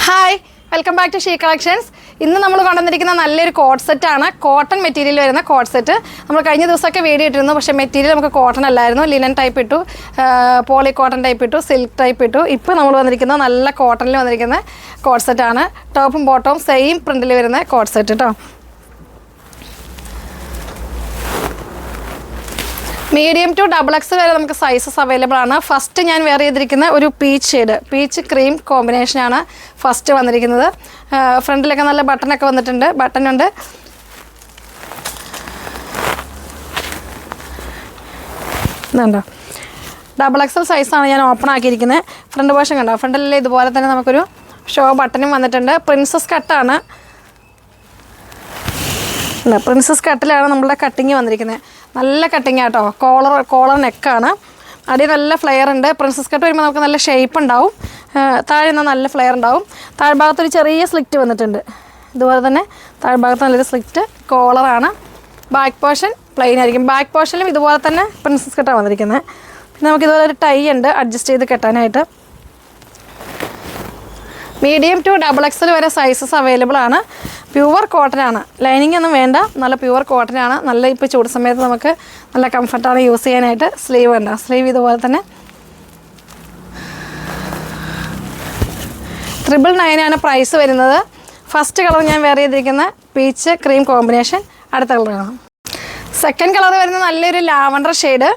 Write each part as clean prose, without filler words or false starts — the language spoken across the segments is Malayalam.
Hi, welcome back to She Collections. ഇന്ന് നമ്മൾ കൊണ്ടുവന്നിരിക്കുന്ന നല്ലൊരു കോട്ട് സെറ്റാണ്. കോട്ടൺ മെറ്റീരിയൽ വരുന്ന കോട്ട് സെറ്റ്. നമ്മൾ കഴിഞ്ഞ ദിവസമൊക്കെ വീഡിയോ ഇട്ടിരുന്നു, പക്ഷേ മെറ്റീരിയൽ നമുക്ക് കോട്ടൺ അല്ലായിരുന്നു. ലിനൻ ടൈപ്പ് ഇട്ടു, പോളി കോട്ടൺ ടൈപ്പ് ഇട്ടു, സിൽക്ക് ടൈപ്പ് ഇട്ടു. ഇപ്പോൾ നമ്മൾ വന്നിരിക്കുന്ന നല്ല കോട്ടണിൽ വന്നിരിക്കുന്ന കോട്ട് സെറ്റാണ്. ടോപ്പും ബോട്ടവും സെയിം പ്രിൻറ്റിൽ വരുന്ന കോട്ട് സെറ്റ് കേട്ടോ. മീഡിയം ടു XXL വരെ നമുക്ക് സൈസസ് അവൈലബിൾ ആണ്. ഫസ്റ്റ് ഞാൻ വെയർ ചെയ്തിരിക്കുന്ന ഒരു പീച്ച് ഷെയ്ഡ്, പീച്ച് ക്രീം കോമ്പിനേഷനാണ് ഫസ്റ്റ് വന്നിരിക്കുന്നത്. ഫ്രണ്ടിലൊക്കെ നല്ല ബട്ടണൊക്കെ വന്നിട്ടുണ്ട്, ബട്ടണുണ്ട്. ഇതുണ്ടോ, XXL സൈസാണ് ഞാൻ ഓപ്പൺ ആക്കിയിരിക്കുന്നത്. ഫ്രണ്ട് പോർഷൻ കണ്ടോ, ഫ്രണ്ടിലെ ഇതുപോലെ തന്നെ നമുക്കൊരു ഷോ ബട്ടണും വന്നിട്ടുണ്ട്. പ്രിൻസസ് കട്ടാണ്, പ്രിൻസസ് കട്ടിലാണ് നമ്മളുടെ കട്ടിങ് വന്നിരിക്കുന്നത്. നല്ല കട്ടിങ് ആട്ടോ, കോളർ നെക്കാണ്. അടി നല്ല ഫ്ലെയർ ഉണ്ട്. പ്രിൻസസ് കട്ട് വരുമ്പോൾ നമുക്ക് നല്ല ഷേപ്പ് ഉണ്ടാവും. താഴെ നിന്ന് നല്ല ഫ്ലെയർ ഉണ്ടാവും. താഴ്ഭാഗത്തൊരു ചെറിയ സ്ലിറ്റ് വന്നിട്ടുണ്ട്. ഇതുപോലെ തന്നെ താഴ്ഭാഗത്ത് നല്ലൊരു സ്ലിറ്റ്, കോളറാണ്. ബാക്ക് പോർഷൻ പ്ലെയിൻ ആയിരിക്കും. ബാക്ക് പോർഷനിലും ഇതുപോലെ തന്നെ പ്രിൻസസ് കട്ടാണ് വന്നിരിക്കുന്നത്. പിന്നെ നമുക്ക് ഇതുപോലെ ഒരു ടൈ ഉണ്ട് അഡ്ജസ്റ്റ് ചെയ്ത് കെട്ടാനായിട്ട്. മീഡിയം ടു XXL വരെ സൈസസ് അവൈലബിൾ ആണ്. പ്യുവർ കോട്ടൺ ആണ്, ലൈനിങ് ഒന്നും വേണ്ട, നല്ല പ്യുവർ കോട്ടൺ ആണ്. നല്ല ഇപ്പോൾ ചൂട് സമയത്ത് നമുക്ക് നല്ല കംഫർട്ടാണ് യൂസ് ചെയ്യാനായിട്ട്. സ്ലീവ് ഉണ്ട്, സ്ലീവ് ഇതുപോലെ തന്നെ 999 ആണ് പ്രൈസ് വരുന്നത്. ഫസ്റ്റ് കളർ ഞാൻ വെയർ ചെയ്തിരിക്കുന്ന പീച്ച് ക്രീം കോമ്പിനേഷൻ. അടുത്ത കളർ കാണാം. സെക്കൻഡ് കളർ വരുന്നത് നല്ലൊരു lavender shade,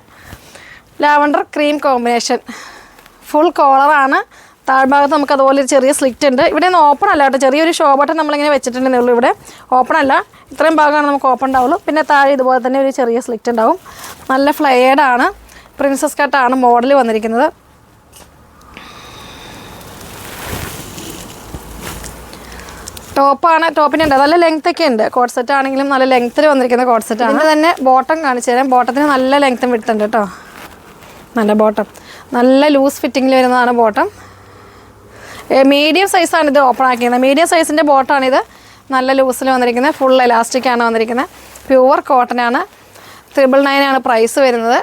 lavender cream combination. Full കോളറാണ്. താഴ്ഭാഗത്ത് നമുക്ക് അതുപോലെ ഒരു ചെറിയ സ്ലിറ്റ് ഉണ്ട്. ഇവിടെ ഒന്നും ഓപ്പൺ അല്ല കേട്ടോ, ചെറിയൊരു ഷോ ബട്ടൺ നമ്മളിങ്ങനെ വെച്ചിട്ടുണ്ടെന്നേ ഉള്ളൂ. ഇവിടെ ഓപ്പൺ അല്ല, ഇത്രയും ഭാഗമാണ് നമുക്ക് ഓപ്പൺ ഉണ്ടാവുള്ളൂ. പിന്നെ താഴെ ഇതുപോലെ തന്നെ ഒരു ചെറിയ സ്ലിറ്റ് ഉണ്ടാവും. നല്ല ഫ്ലെയർഡാണ്, പ്രിൻസസ് കട്ടാണ് മോഡൽ വന്നിരിക്കുന്നത്. ടോപ്പാണ്, ടോപ്പിനുണ്ട് നല്ല ലെങ്ത് ഒക്കെ ഉണ്ട്. കോട്ട് സെറ്റ് ആണെങ്കിലും നല്ല ലെങ്ത്തിൽ വന്നിരിക്കുന്ന കോട്ട് സെറ്റാണ്. ഇതിന് തന്നെ ബോട്ടം കാണിച്ചു തരാം. ബോട്ടത്തിന് നല്ല ലെങ്ത്തും വിടുത്തുണ്ട് കേട്ടോ. നല്ല ബോട്ടം, നല്ല ലൂസ് ഫിറ്റിങ്ങിൽ വരുന്നതാണ് ബോട്ടം. മീഡിയം സൈസാണ് ഇത് ഓപ്പൺ ആക്കിയത്. മീഡിയം സൈസിൻ്റെ ബോട്ടാണിത്. നല്ല ലൂസിൽ വന്നിരിക്കുന്നത്. ഫുൾ എലാസ്റ്റിക്കാണ് വന്നിരിക്കുന്നത്. പ്യുവർ കോട്ടനാണ്. 999 ആണ് പ്രൈസ് വരുന്നത്.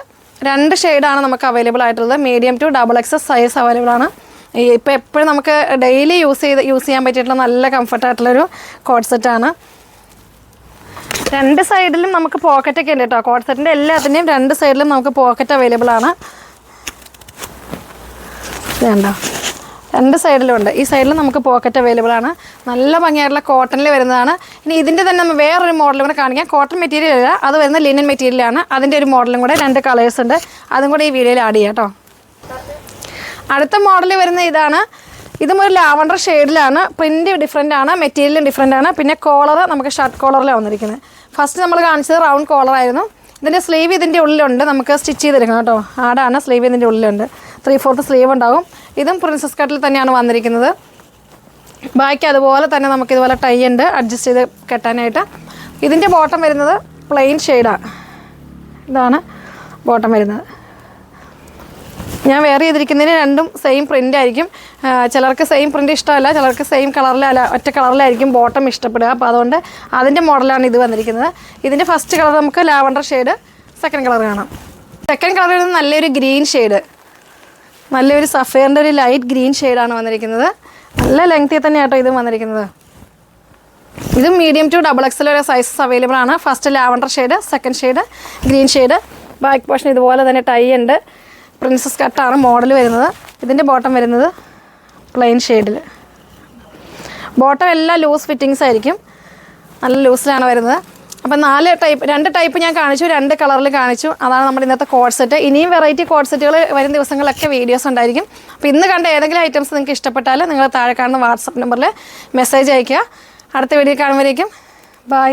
2 ഷെയ്ഡാണ് നമുക്ക് അവൈലബിൾ ആയിട്ടുള്ളത്. Medium to XXL size available ആണ്. ഇപ്പോൾ എപ്പോഴും നമുക്ക് ഡെയിലി യൂസ് ചെയ്യാൻ പറ്റിയിട്ടുള്ള നല്ല കംഫർട്ടായിട്ടുള്ളൊരു കോട്ട് സെറ്റാണ്. 2 സൈഡിലും നമുക്ക് പോക്കറ്റൊക്കെ ഉണ്ട് കേട്ടോ. കോട്ട് സെറ്റിൻ്റെ എല്ലാത്തിൻ്റെയും 2 സൈഡിലും നമുക്ക് പോക്കറ്റ് അവൈലബിൾ ആണ്. വേണ്ടോ, 2 സൈഡിലും ഉണ്ട്. ഈ സൈഡിലും നമുക്ക് പോക്കറ്റ് അവൈലബിൾ ആണ്. നല്ല ഭംഗിയായിട്ടുള്ള കോട്ടണിൽ വരുന്നതാണ്. ഇനി ഇതിൻ്റെ തന്നെ നമ്മൾ വേറൊരു മോഡലും കൂടെ കാണിക്കാം. കോട്ടൺ മെറ്റീരിയൽ അല്ല, അത് വരുന്ന ലിനൻ മെറ്റീരിയലാണ്. അതിൻ്റെ ഒരു മോഡലും കൂടെ 2 കളേഴ്സ് ഉണ്ട്, അതും കൂടെ ഈ വീഡിയോയിൽ ആഡ് ചെയ്യാം കേട്ടോ. അടുത്ത മോഡൽ വരുന്ന ഇതാണ്. ഇതും ഒരു ലാവണ്ടർ ഷെയ്ഡിലാണ്. പ്രിൻറ്റ് ഡിഫറെൻ്റ് ആണ്, മെറ്റീരിയലും ഡിഫറെൻ്റ് ആണ്. പിന്നെ കോളർ നമുക്ക് ഷർട്ട് കോളറിലാണ് വന്നിരിക്കുന്നത്. ഫസ്റ്റ് നമ്മൾ കാണിച്ചത് റൗണ്ട് കോളറായിരുന്നു. ഇതിൻ്റെ സ്ലീവ് ഇതിൻ്റെ ഉള്ളിലുണ്ട്, നമുക്ക് സ്റ്റിച്ച് ചെയ്തെടുക്കണം കേട്ടോ. ആടാണ്, സ്ലീവ് ഇതിൻ്റെ ഉള്ളിലുണ്ട്. 3/4 സ്ലീവ് ഉണ്ടാവും. ഇതും പ്രിൻസസ് കട്ടിൽ തന്നെയാണ് വന്നിരിക്കുന്നത്. ബാക്കി അതുപോലെ തന്നെ നമുക്കിതുപോലെ ടൈ ഉണ്ട് അഡ്ജസ്റ്റ് ചെയ്ത് കെട്ടാനായിട്ട്. ഇതിൻ്റെ ബോട്ടം വരുന്നത് പ്ലെയിൻ ഷെയ്ഡാണ്. ഇതാണ് ബോട്ടം വരുന്നത്. ഞാൻ വെയർ ചെയ്തിരിക്കുന്നതിന് 2ഉം സെയിം പ്രിൻ്റ് ആയിരിക്കും. ചിലർക്ക് സെയിം പ്രിൻ്റ് ഇഷ്ടമല്ല, ചിലർക്ക് സെയിം കളറിലല്ല, ഒറ്റ കളറിലായിരിക്കും ബോട്ടം ഇഷ്ടപ്പെടുക. അപ്പോൾ അതുകൊണ്ട് അതിൻ്റെ മോഡലാണ് ഇത് വന്നിരിക്കുന്നത്. ഇതിൻ്റെ ഫസ്റ്റ് കളർ നമുക്ക് ലാവണ്ടർ ഷെയ്ഡ്. സെക്കൻഡ് കളർ കാണാം. സെക്കൻഡ് കളർ വരുന്നത് നല്ലൊരു ഗ്രീൻ ഷെയ്ഡ്, നല്ലൊരു സഫയറിൻ്റെ ഒരു ലൈറ്റ് ഗ്രീൻ ഷെയ്ഡാണ് വന്നിരിക്കുന്നത്. നല്ല ലെങ്ത്തിൽ തന്നെയാട്ടോ ഇതും വന്നിരിക്കുന്നത്. ഇതും മീഡിയം ടു XXL വരെ സൈസസ് അവൈലബിൾ ആണ്. First lavender shade, second shade green shade. Back portion ഇതുപോലെ തന്നെ ടൈ ഉണ്ട്. പ്രിൻസസ് കട്ടാണ് മോഡൽ വരുന്നത്. ഇതിൻ്റെ ബോട്ടം വരുന്നത് പ്ലെയിൻ ഷെയ്ഡിൽ. ബോട്ടം എല്ലാം ലൂസ് ഫിറ്റിങ്സ് ആയിരിക്കും, നല്ല ലൂസിലാണ് വരുന്നത്. അപ്പം 2 ടൈപ്പ് ഞാൻ കാണിച്ചു, 2 കളറിൽ കാണിച്ചു. അതാണ് നമ്മുടെ ഇന്നത്തെ കോട്ട് സെറ്റ്. ഇനിയും വെറൈറ്റി കോട്ട് സെറ്റുകൾ വരും ദിവസങ്ങളിലൊക്കെ വീഡിയോസ് ഉണ്ടായിരിക്കും. അപ്പോൾ ഇന്ന് കണ്ട ഏതെങ്കിലും ഐറ്റംസ് നിങ്ങൾക്ക് ഇഷ്ടപ്പെട്ടാൽ നിങ്ങൾ താഴെ കാണുന്ന വാട്സപ്പ് നമ്പറിൽ മെസ്സേജ് അയയ്ക്കുക. അടുത്ത വീഡിയോ കാണുമ്പോഴേക്കും ബൈ.